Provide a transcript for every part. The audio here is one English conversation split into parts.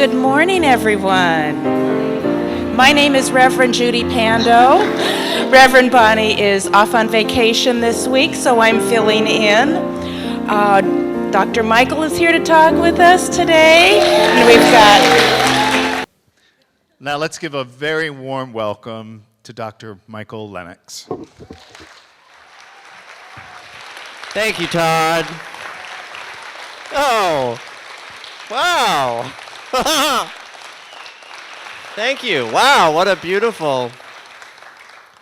Good morning, everyone. My name is Reverend Judy Pando. Reverend Bonnie is off on vacation this week, so I'm filling in. Dr. Michael is here to talk with us today, and we've got... Now let's give a very warm welcome to Dr. Michael Lennox. Thank you, Todd. Oh, wow. Thank you. Wow, what a beautiful...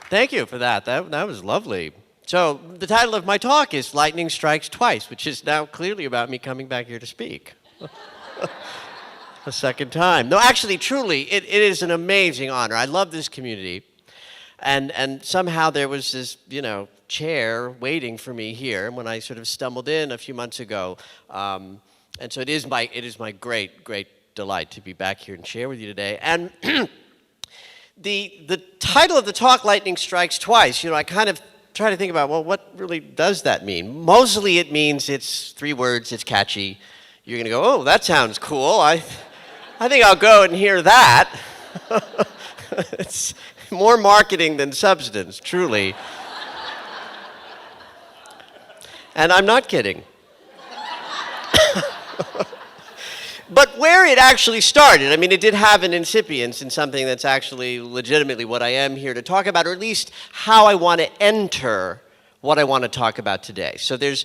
Thank you for that. That was lovely. So the title of my talk is Lightning Strikes Twice, which is now clearly about me coming back here to speak. A second time. No, actually, truly, it is an amazing honor. I love this community. And somehow there was this, chair waiting for me here when I sort of stumbled in a few months ago. And so it is my great, great delight to be back here and share with you today. And the title of the talk, Lightning Strikes Twice, I kind of try to think about, well, what really does that mean? Mostly it means it's 3 words, it's catchy. You're going to go, oh, that sounds cool. I think I'll go and hear that. It's more marketing than substance, truly. And I'm not kidding. But where it actually started, it did have an incipience in something that's actually legitimately what I am here to talk about, or at least how I want to enter what I want to talk about today. So there's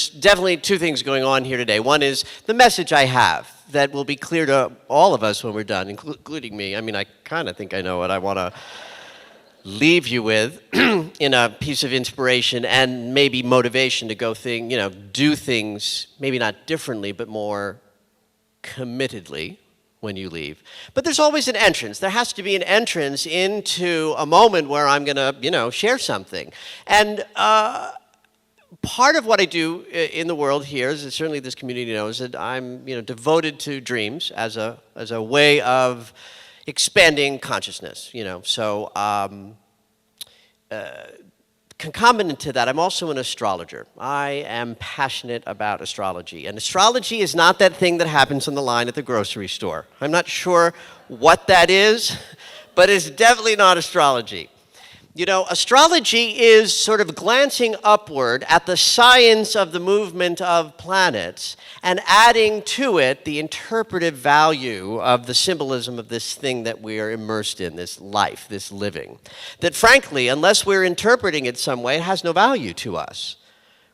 definitely 2 things going on here today. One is the message I have that will be clear to all of us when we're done, including me. I kind of think I know what I want to leave you with in a piece of inspiration and maybe motivation to go do things, maybe not differently, but more committedly when you leave. But there's always an entrance. There has to be an entrance into a moment where I'm going to, share something. And part of what I do in the world here, is that certainly this community knows that I'm, devoted to dreams as a way of expanding consciousness, So concomitant to that, I'm also an astrologer. I am passionate about astrology. And astrology is not that thing that happens on the line at the grocery store. I'm not sure what that is, but it's definitely not astrology. Astrology is sort of glancing upward at the science of the movement of planets and adding to it the interpretive value of the symbolism of this thing that we are immersed in, this life, this living. That frankly, unless we're interpreting it some way, it has no value to us.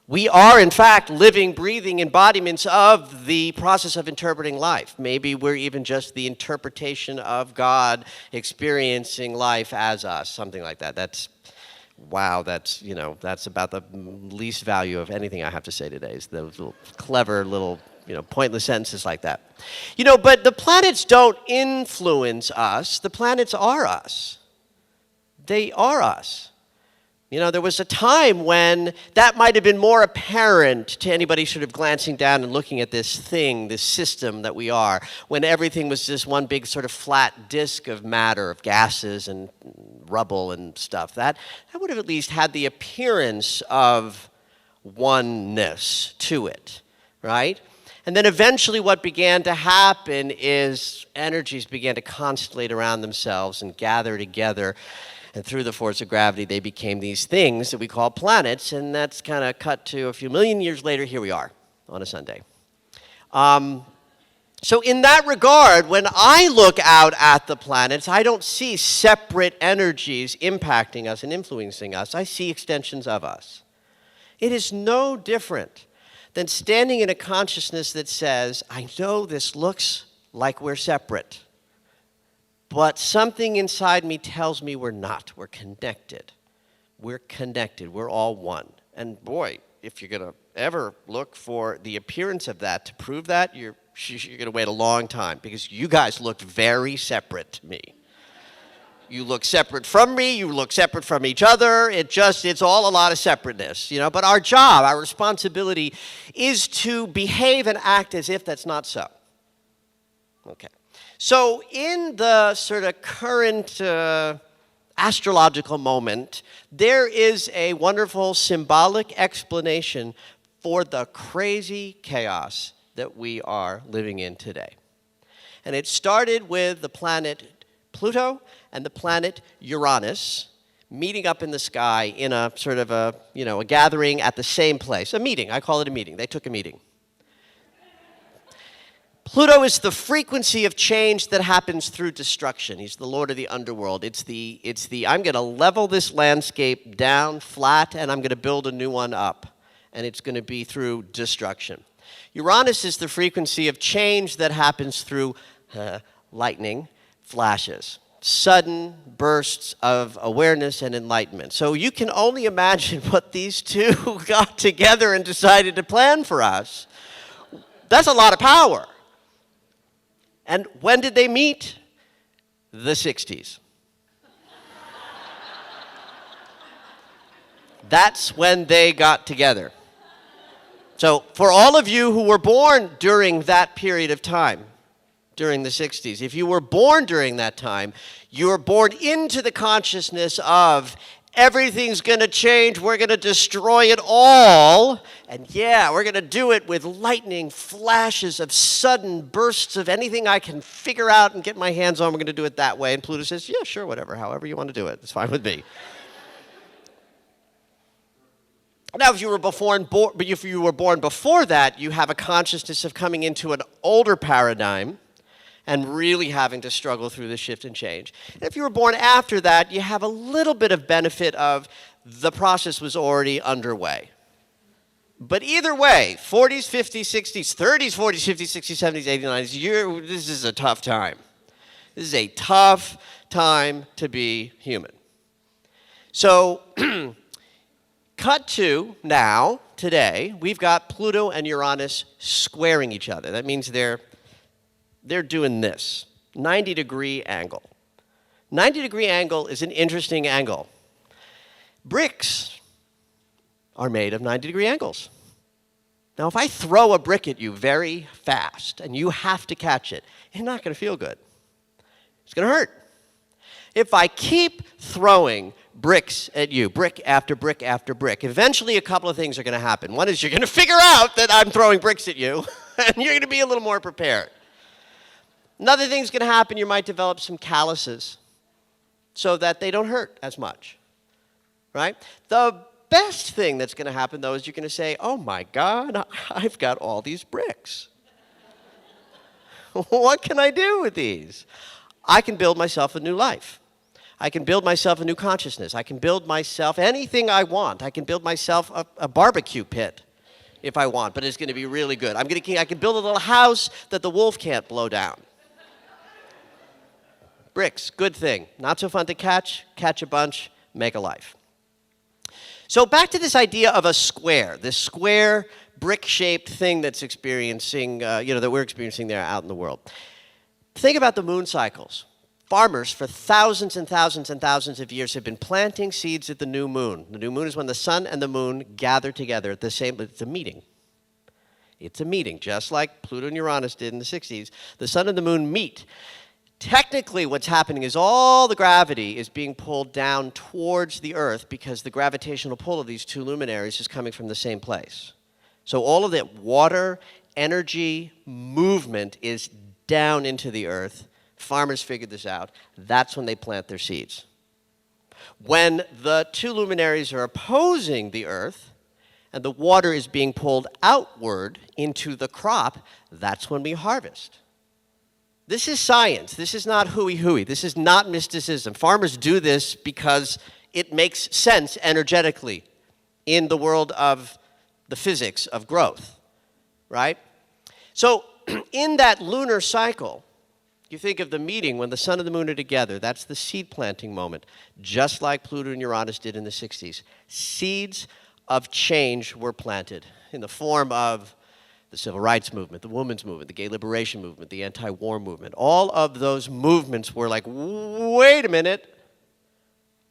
We are, in fact, living, breathing embodiments of the process of interpreting life. Maybe we're even just the interpretation of God experiencing life as us, something like that. That's about the least value of anything I have to say today, is those little clever little, pointless sentences like that. But the planets don't influence us. The planets are us. They are us. There was a time when that might have been more apparent to anybody sort of glancing down and looking at this thing, this system that we are, when everything was just one big sort of flat disk of matter, of gases and rubble and stuff. That would have at least had the appearance of oneness to it, right? And then eventually what began to happen is energies began to constellate around themselves and gather together. And through the force of gravity, they became these things that we call planets, and that's kind of cut to a few million years later, here we are on a Sunday. So in that regard, when I look out at the planets, I don't see separate energies impacting us and influencing us. I see extensions of us. It is no different than standing in a consciousness that says, I know this looks like we're separate, but something inside me tells me we're not. We're connected. We're connected. We're all one. And boy, if you're going to ever look for the appearance of that to prove that, you're going to wait a long time, because you guys looked very separate to me. You look separate from me. You look separate from each other. It's all a lot of separateness, But our job, our responsibility is to behave and act as if that's not so. Okay. So in the sort of current astrological moment, there is a wonderful symbolic explanation for the crazy chaos that we are living in today. And it started with the planet Pluto and the planet Uranus meeting up in the sky in a sort of a gathering at the same place. A meeting. I call it a meeting. They took a meeting. Pluto is the frequency of change that happens through destruction. He's the lord of the underworld. It's the I'm going to level this landscape down flat and I'm going to build a new one up. And it's going to be through destruction. Uranus is the frequency of change that happens through lightning flashes. Sudden bursts of awareness and enlightenment. So you can only imagine what these two got together and decided to plan for us. That's a lot of power. And when did they meet? The 60s. That's when they got together. So for all of you who were born during that period of time, during the 60s, if you were born during that time, you were born into the consciousness of everything's going to change, we're going to destroy it all, and yeah, we're going to do it with lightning flashes of sudden bursts of anything I can figure out and get my hands on, we're going to do it that way. And Pluto says, yeah, sure, whatever, however you want to do it, it's fine with me. Now, if you were born before that, you have a consciousness of coming into an older paradigm and really having to struggle through the shift and change. And if you were born after that, you have a little bit of benefit of the process was already underway. But either way, 40s, 50s, 60s, 30s, 40s, 50s, 60s, 70s, 80s, 90s, this is a tough time. This is a tough time to be human. So, cut to now, today, we've got Pluto and Uranus squaring each other. That means they're doing this, 90-degree angle. 90-degree angle is an interesting angle. Bricks are made of 90-degree angles. Now, if I throw a brick at you very fast and you have to catch it, it's not going to feel good. It's going to hurt. If I keep throwing bricks at you, brick after brick after brick, eventually a couple of things are going to happen. One is you're going to figure out that I'm throwing bricks at you, and you're going to be a little more prepared. Another thing's going to happen, you might develop some calluses so that they don't hurt as much, right? The best thing that's going to happen, though, is you're going to say, oh, my God, I've got all these bricks. What can I do with these? I can build myself a new life. I can build myself a new consciousness. I can build myself anything I want. I can build myself a barbecue pit if I want, but it's going to be really good. I can build a little house that the wolf can't blow down. Bricks, good thing. Not so fun to catch a bunch, make a life. So back to this idea of a square, this square brick-shaped thing that's experiencing, that we're experiencing there out in the world. Think about the moon cycles. Farmers for thousands and thousands and thousands of years have been planting seeds at the new moon. The new moon is when the sun and the moon gather together at the same, it's a meeting. It's a meeting, just like Pluto and Uranus did in the 60s. The sun and the moon meet. Technically, what's happening is all the gravity is being pulled down towards the Earth because the gravitational pull of these two luminaries is coming from the same place. So all of that water, energy, movement is down into the Earth. Farmers figured this out. That's when they plant their seeds. When the two luminaries are opposing the Earth and the water is being pulled outward into the crop, that's when we harvest. This is science. This is not hooey-hooey. This is not mysticism. Farmers do this because it makes sense energetically in the world of the physics of growth, right? So in that lunar cycle, you think of the meeting when the sun and the moon are together. That's the seed planting moment, just like Pluto and Uranus did in the 60s. Seeds of change were planted in the form of the civil rights movement, the women's movement, the gay liberation movement, the anti-war movement. All of those movements were like, wait a minute,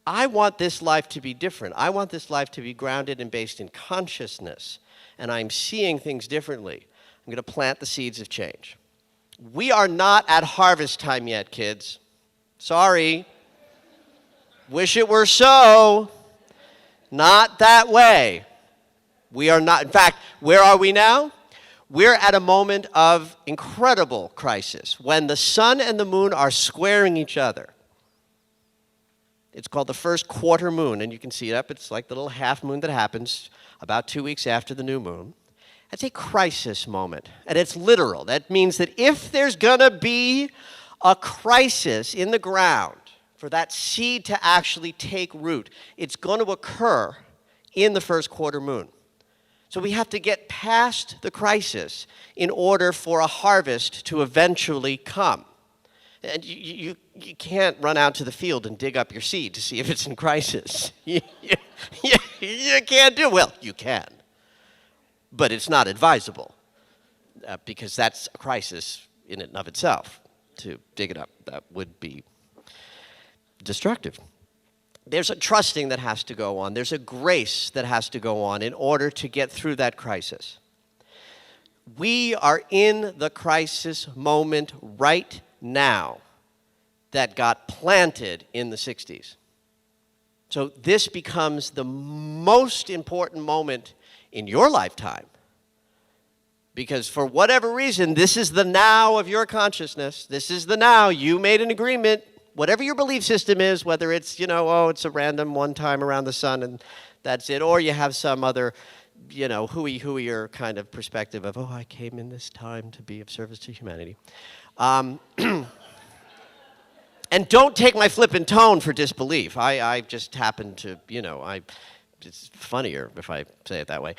I want this life to be different. I want this life to be grounded and based in consciousness, and I'm seeing things differently. I'm going to plant the seeds of change. We are not at harvest time yet, kids. Sorry. Wish it were so. Not that way. We are not. In fact, where are we now? We're at a moment of incredible crisis when the sun and the moon are squaring each other. It's called the first quarter moon, and you can see it up. It's like the little half moon that happens about 2 weeks after the new moon. It's a crisis moment, and it's literal. That means that if there's going to be a crisis in the ground for that seed to actually take root, it's going to occur in the first quarter moon. So we have to get past the crisis in order for a harvest to eventually come. And you can't run out to the field and dig up your seed to see if it's in crisis. You can't do it. Well, you can. But it's not advisable because that's a crisis in and of itself. To dig it up, that would be destructive. There's a trusting that has to go on. There's a grace that has to go on in order to get through that crisis. We are in the crisis moment right now that got planted in the 60s. So this becomes the most important moment in your lifetime. Because for whatever reason, this is the now of your consciousness. This is the now. You made an agreement. Whatever your belief system is, whether it's, it's a random one time around the sun and that's it, or you have some other, hooey kind of perspective of, I came in this time to be of service to humanity. And don't take my flippant tone for disbelief. I just happen to, it's funnier if I say it that way.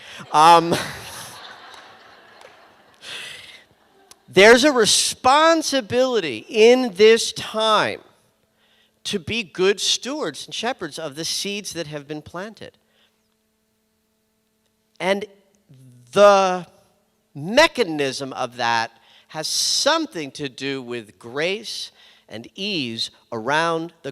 There's a responsibility in this time to be good stewards and shepherds of the seeds that have been planted. And the mechanism of that has something to do with grace and ease around the